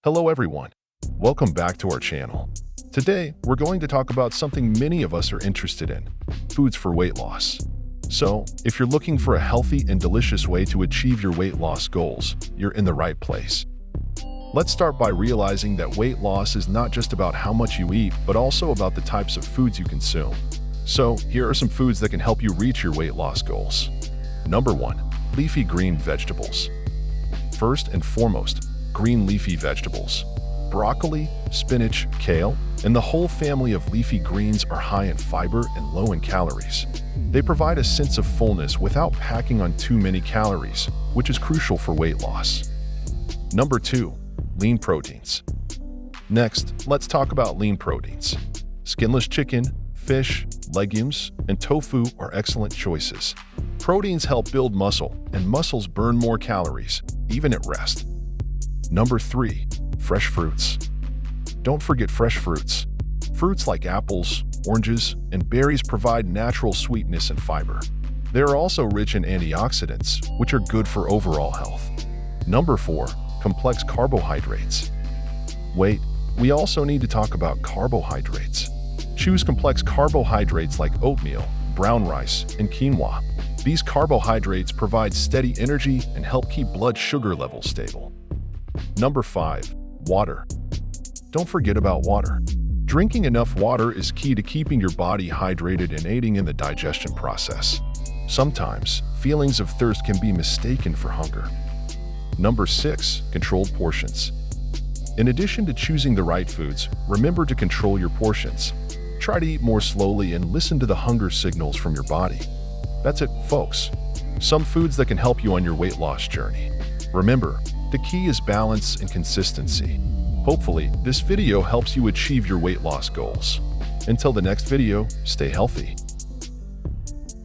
Hello everyone, welcome back to our channel. Today, we're going to talk about something many of us are interested in, foods for weight loss. So, if you're looking for a healthy and delicious way to achieve your weight loss goals, you're in the right place. Let's start by realizing that weight loss is not just about how much you eat, but also about the types of foods you consume. So, here are some foods that can help you reach your weight loss goals. Number 1. Leafy green vegetables. First and foremost, green leafy vegetables. Broccoli, spinach, kale, and the whole family of leafy greens are high in fiber and low in calories. They provide a sense of fullness without packing on too many calories, which is crucial for weight loss. Number 2. Lean proteins. Next, let's talk about lean proteins. Skinless chicken, fish, legumes, and tofu are excellent choices. Proteins help build muscle, and muscles burn more calories, even at rest. Number 3. Fresh fruits. Don't forget fresh fruits. Fruits like apples, oranges, and berries provide natural sweetness and fiber. They are also rich in antioxidants, which are good for overall health. Number 4. Complex carbohydrates. Wait, we also need to talk about carbohydrates. Choose complex carbohydrates like oatmeal, brown rice, and quinoa. These carbohydrates provide steady energy and help keep blood sugar levels stable. Number 5. Water. Don't forget about water. Drinking enough water is key to keeping your body hydrated and aiding in the digestion process. Sometimes, feelings of thirst can be mistaken for hunger. Number 6. Controlled portions. In addition to choosing the right foods, remember to control your portions. Try to eat more slowly and listen to the hunger signals from your body. That's it, folks. Some foods that can help you on your weight loss journey. Remember, the key is balance and consistency. Hopefully, this video helps you achieve your weight loss goals. Until the next video, stay healthy.